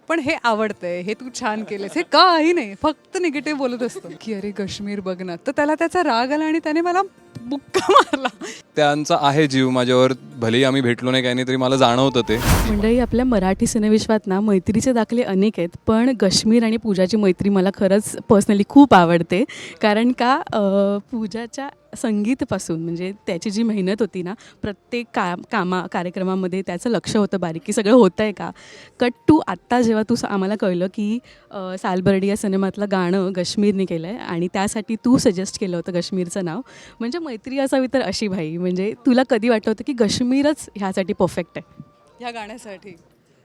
पण हे आवडतंय, हे तू छान केलंस, हे काही नाही, फक्त निगेटिव्ह बोलत असतो की अरे काश्मीर बघ ना. तर त्याला त्याचा राग आला आणि त्याने मला बुक्का मारला. त्यांचा आहे जीव माझ्यावर, भलेही आम्ही भेटलो नाही काही नाही तरी मला जाणवतं ते. मंडळी, आपल्या मराठी सिनेविश्वात ना मैत्रीचे दाखले अनेक आहेत, पण काश्मीर आणि पूजाची मैत्री मला खरंच पर्सनली खूप आवडते. कारण का पूजाच्या संगीतपासून म्हणजे त्याची जी मेहनत होती ना, प्रत्येक कार्यक्रमामध्ये त्याचं लक्ष होतं बारीक की सगळं होतं आहे का. कट टू आत्ता जेव्हा आम्हाला कळलं की सालबर्डी या सिनेमातलं गाणं काश्मीरने केलं आहे आणि त्यासाठी तू सजेस्ट केलं होतं काश्मीरचं नाव. म्हणजे मैत्री असावी तर अशी भाई. म्हणजे तुला कधी वाटलं होतं की काश्मीरच ह्यासाठी परफेक्ट आहे? ह्या गाण्यासाठी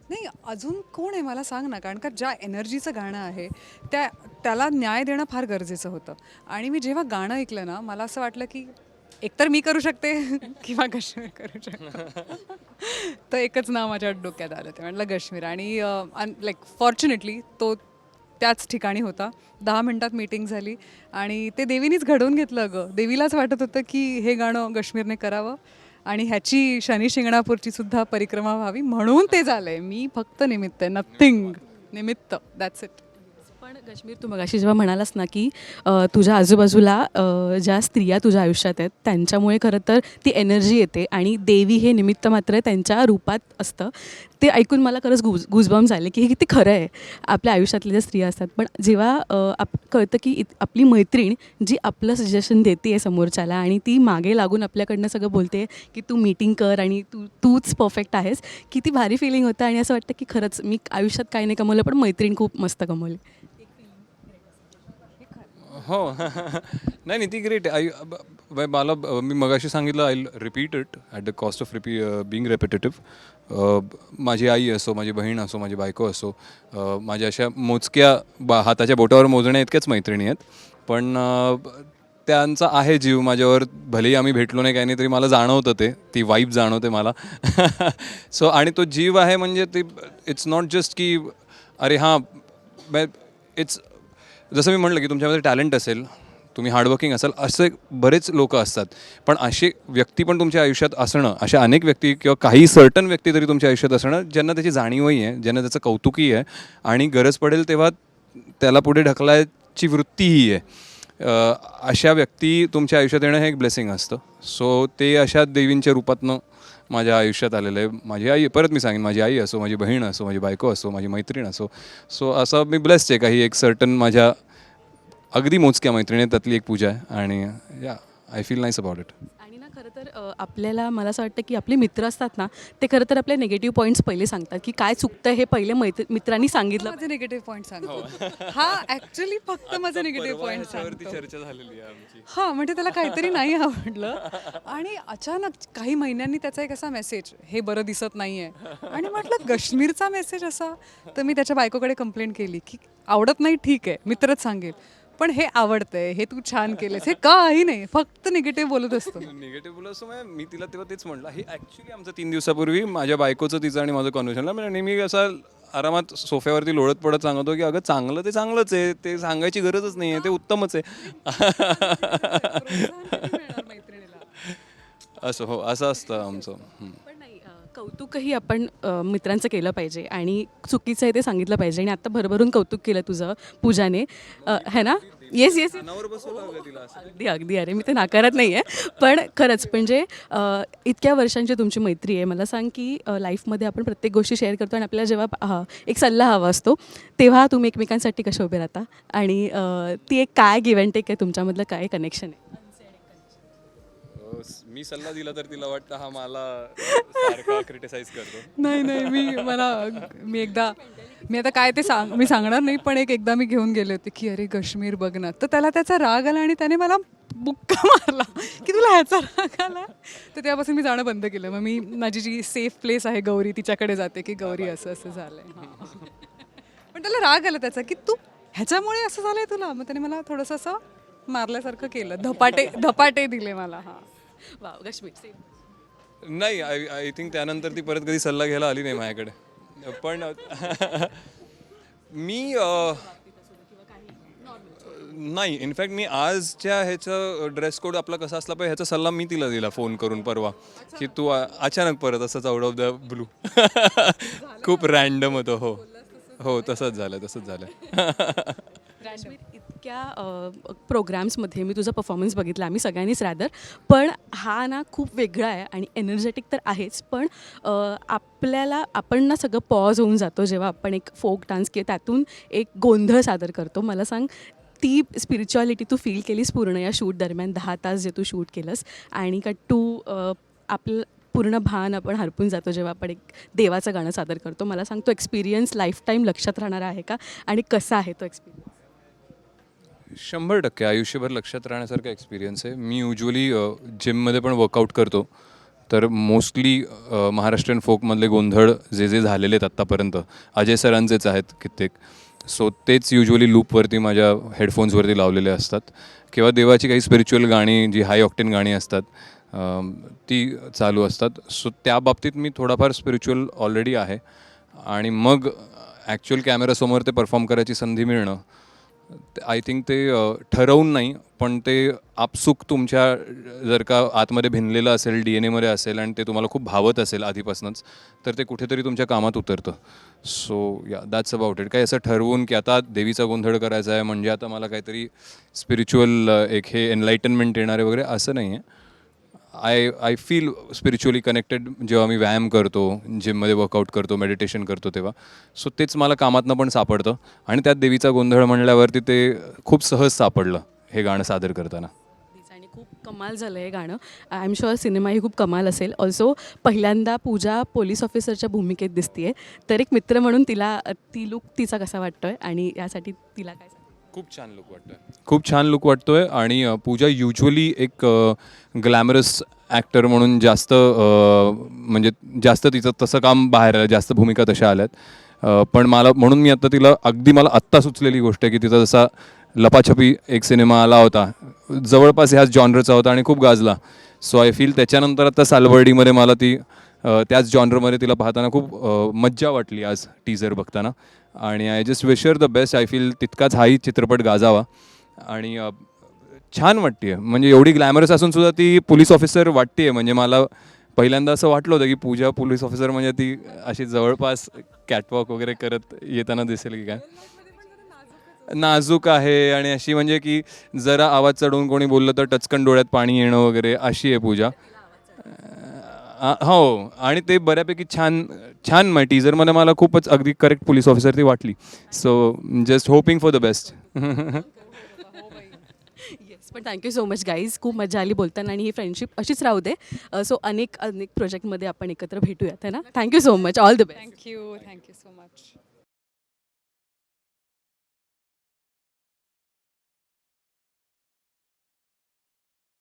नाही, अजून कोण आहे मला सांग ना. कारण का ज्या एनर्जीचं गाणं आहे त्याला न्याय देणं फार गरजेचं होतं. आणि मी जेव्हा गाणं ऐकलं ना, मला असं वाटलं की एकतर मी करू शकते किंवा काश्मीर करू शकतो. तर एकच नाव माझ्या डोक्यात आलं, ते म्हटलं काश्मीर. आणि लाईक फॉर्च्युनेटली तो त्याच ठिकाणी होता. 10 मिनटात मीटिंग झाली आणि ते देवीनीच घडवून घेतलं. अगं देवीलाच वाटत होतं की हे गाणं काश्मीरने करावं आणि ह्याची शनी शिंगणापूरची सुद्धा परिक्रमा व्हावी, म्हणून ते झालंय. मी फक्त निमित्त आहे, नथिंग, निमित्त, दॅट्स इट. पण काश्मीर, तू मगाशी जेव्हा म्हणालास ना की तुझ्या आजूबाजूला ज्या स्त्रिया तुझ्या आयुष्यात आहेत त्यांच्यामुळे खरं तर ती एनर्जी येते आणि देवी हे निमित्त मात्र त्यांच्या रूपात असतं. ते ऐकून मला खरंच गुजबम्स झाले की हे किती खरं आहे. आपल्या आयुष्यातल्या ज्या स्त्रिया असतात, पण जेव्हा कळतं की आपली मैत्रीण जी आपलं सजेशन देते आहे समोरच्याला आणि ती मागे लागून आपल्याकडनं सगळं बोलते की तू मीटिंग कर आणि तूच परफेक्ट आहेस, किती भारी फिलिंग होतं. आणि असं वाटतं की खरंच मी आयुष्यात काही नाही कमवलं, पण मैत्रीण खूप मस्त कमवली. हो. नाही नाही, ती ग्रेट मला मी मगाशी सांगितलं, I repeat it at the cost of being repetitive. माझी आई असो, माझी बहीण असो, माझी बायको असो, माझ्या अशा मोजक्या हाताच्या बोटावर मोजण्या इतक्याच मैत्रिणी आहेत. पण त्यांचा आहे जीव माझ्यावर, भलेही आम्ही भेटलो नाही काही नाही तरी मला जाणवतं ते, ती वाईब जाणवते मला. सो आणि तो जीव आहे म्हणजे ते इट्स नॉट जस्ट की अरे हां, इट्स जसं मी म्हटलं की तुमच्यामध्ये टॅलेंट असेल, तुम्ही हार्डवर्किंग असाल, असे बरेच लोक असतात. पण अशी व्यक्ती पण तुमच्या आयुष्यात असणं, अशा अनेक व्यक्ती किंवा काही सर्टन व्यक्ती तरी तुमच्या आयुष्यात असणं ज्यांना त्याची जाणीवही आहे, ज्यांना त्याचं कौतुकही आहे आणि गरज पडेल तेव्हा त्याला पुढे ढकलायची वृत्तीही आहे. अशा व्यक्ती तुमच्या आयुष्यात येणं हे एक ब्लेसिंग असतं. सो ते अशा देवींच्या रूपातनं माझ्या आयुष्यात आलेलं आहे. माझी आई, परत मी सांगेन, माझी आई असो, माझी बहीण असो, माझी बायको असो, माझी मैत्रीण असो. सो असं मी ब्लेस्ड आहे. काही एक सर्टन माझ्या अगदी मोजक्या मैत्रिणी त्यातली एक पूजा आहे आणि या I feel nice about it. आणि ना खरं तर आपल्याला मला असं वाटतं की आपले मित्र असतात ना, ते खरं तर आपले निगेटिव्ह पॉईंट्स पहिले सांगतात की काय चुकतं हे पहिले मित्रांनी सांगितलं. माझे निगेटिव्ह पॉईंट सांगतो. हा ऍक्च्युली फक्त माझं निगेटिव्ह पॉईंट सांगतो. चर्चा झालेली आहे आमची. हां, म्हणजे त्याला काहीतरी नाही आवडलं आणि अचानक काही महिन्यांनी त्याचा एक असा मेसेज, हे बरं दिसत नाही आहे. आणि म्हटलं काश्मीरचा मेसेज असा. तर मी त्याच्या बायकोकडे कंप्लेंट केली की आवडत नाही, ठीक आहे, मित्रच सांगेल, पण हे आवडतंय, हे तू छान केलंस, हे काही नाही, फक्त निगेटिव्ह बोलत असतो. निगेटिव्ह बोलत असतो. मी तिला तेव्हा तेच म्हटलं, हे ॲक्च्युली आमचं 3 दिवसापूर्वी माझ्या बायकोचं, तिचं आणि माझं कॉन्व्हर्सेशनला म्हणजे नेहमी असा आरामात सोफ्यावरती लोळत पडत सांगतो की अगं चांगलं ते चांगलंच आहे, ते सांगायची गरजच नाही आहे, ते उत्तमच आहे. असं हो, असं असतं आमचं. पण नाही, कौतुकही आपण मित्रांचं केलं पाहिजे आणि चुकीचं आहे ते सांगितलं पाहिजे. आणि आता भरभरून कौतुक केलं तुझं पूजाने, है ना? येस येस, अगदी अगदी. अरे मी ते नाकारत नाही आहे, पण खरंच म्हणजे इतक्या वर्षांची तुमची मैत्री आहे. मला सांग की लाईफमध्ये आपण प्रत्येक गोष्टी शेअर करतो आणि आपल्याला जेव्हा एक सल्ला हवा असतो तेव्हा तुम्ही एकमेकांसाठी कसे उभे राहता आणि ती एक काय गिव्ह अँड टेक आहे तुमच्यामधलं, काय कनेक्शन आहे? मी सल्ला दिला तर तिला वाटतं हा मला सारखा क्रिटिसाइज करतो. नाही नाही, मी आता काय ते मी सांगणार नाही, पण एकदा मी घेऊन गेले होते की अरे काश्मीर बघ ना. तर त्याला त्याचा राग आला आणि त्याने मला बुक्का मारला की तुला ह्याचा राग आला. तर तेव्हापासून मी जाणं बंद केलं. मग मी माझी जी सेफ प्लेस आहे गौरी, तिच्याकडे जाते की गौरी असं असं झालंय. पण त्याला राग आला त्याचा की तू ह्याच्यामुळे असं झालंय तुला. मग त्याने मला थोडंसं असं मारल्यासारखं केलं, धपाटे दिले मला. हां, वाव, काश्मीर सेम. नाही, आय थिंक त्यानंतर ती परत कधी सल्ला घ्यायला आली नाही माझ्याकडे. पण मी नाही, इनफॅक्ट मी आजच्या ह्याचं ड्रेस कोड आपला कसा असला पाहिजे ह्याचा सल्ला मी तिला दिला फोन करून परवा, की तू अचानक परत असंच आउट ऑफ द ब्लू. खूप रॅन्डम होतं. हो हो तसंच झालं राजवीर, इतक्या प्रोग्राम्समध्ये मी तुझा परफॉर्मन्स बघितला आम्ही सगळ्यांनीच रॅदर, पण हा ना खूप वेगळा आहे आणि एनर्जेटिक तर आहेच, पण आपण ना सगळं पॉज होऊन जातो जेव्हा आपण एक फोक डान्स त्यातून एक गोंधळ सादर करतो. मला सांग, ती स्पिरिच्युअलिटी तू फील केलीस पूर्ण या शूट दरम्यान 10 तास जे तू शूट केलंस, आणि का तू आपलं पूर्ण भान आपण हरपून जातो जेव्हा आपण एक देवाचं गाणं सादर करतो. मला सांग, तो एक्सपिरियन्स लाईफटाईम लक्षात राहणारा आहे का, आणि कसा आहे तो एक्सपिरियन्स? 100% आयुष्यभर लक्षात राहण्यासारखा एक्सपिरियन्स आहे. मी युजली जिममध्ये पण वर्कआउट करतो, तर मोस्टली महाराष्ट्रीयन फोकमधले गोंधळ जे झालेले आहेत आत्तापर्यंत अजय सरांचेच आहेत कित्येक. सो तेच युजली लूपवरती माझ्या हेडफोन्सवरती लावलेले असतात, किंवा देवाची काही स्पिरिच्युअल गाणी जी हाय ऑक्टेन गाणी असतात ती चालू असतात. सो त्या बाबतीत मी थोडाफार स्पिरिच्युअल ऑलरेडी आहे. आणि मग ॲक्च्युअल कॅमेरासमोर ते परफॉर्म करायची संधी मिळणं, आय थिंक ते ठरवून नाही, पण ते आपसूक तुमच्या जर का आतमध्ये भिनलेलं असेल, डी एन एमध्ये असेल, आणि ते तुम्हाला खूप भावत असेल आधीपासूनच, तर ते कुठेतरी तुमच्या कामात उतरतं. सो या दॅट्स अबाउट इट. काही असं ठरवून की आता देवीचा गोंधळ करायचा आहे म्हणजे आता मला काहीतरी स्पिरिच्युअल एक हे एनलाइटनमेंट येणार आहे वगैरे, असं नाही आहे. आय फील स्पिरिच्युअली कनेक्टेड जेव्हा मी व्यायाम करतो, जिममध्ये वर्कआउट करतो, मेडिटेशन करतो तेव्हा. सो तेच मला कामातनं पण सापडतं, आणि त्यात देवीचा गोंधळ म्हणल्यावरती ते खूप सहज सापडलं हे गाणं सादर करताना. आणि खूप कमाल झालं हे गाणं. आय एम शुअर सिनेमाही खूप कमाल असेल. ऑल्सो पहिल्यांदा पूजा पोलीस ऑफिसरच्या भूमिकेत दिसतीये, तर एक मित्र म्हणून ती लुक तिचा कसा वाटतोय, आणि यासाठी तिला काय? खूप छान लुक वाटतोय. आणि पूजा युजली एक ग्लॅमरस ॲक्टर म्हणून जास्त म्हणजे जास्त तिचं तसं काम बाहेर आलं, जास्त भूमिका तशा आल्यात. पण म्हणून मी मला आत्ता सुचलेली गोष्ट आहे की तिचा जसा लपाछपी एक सिनेमा आला होता, जवळपास ह्याच जॉनरचा होता आणि खूप गाजला. सो आय फील त्याच्यानंतर आता सालवर्डीमध्ये मला ती त्याच जॉनरमध्ये तिला पाहताना खूप मज्जा वाटली आज टीजर बघताना. आणि I just wish her the best. I feel तितकाच हाही चित्रपट गाजावा. आणि छान वाटते, म्हणजे एवढी ग्लॅमरस असून सुद्धा ती पोलीस ऑफिसर वाटते. म्हणजे मला पहिल्यांदा असं वाटलं होतं की पूजा पोलीस ऑफिसर म्हणजे ती अशी जवळपास कॅटवॉक वगैरे करत येताना दिसेल की काय. नाजूक आहे आणि अशी म्हणजे की जरा आवाज चढवून कोणी बोललं तर टचकन डोळ्यात पाणी येणं वगैरे अशी आहे पूजा. हो, आणि ते बऱ्यापैकी छान टीजरमध्ये मला खूपच अगदी करेक्ट पोलीस ऑफिसर ती वाटली. So just hoping for the best. Yes, पण थँक्यू सो मच गाईज. खूप मजा आली बोलताना, आणि ही फ्रेंडशिप अशीच राहू दे. सो अनेक प्रोजेक्टमध्ये आपण एकत्र भेटूयात, है ना. Thank you so much. All the best. Thank you so much.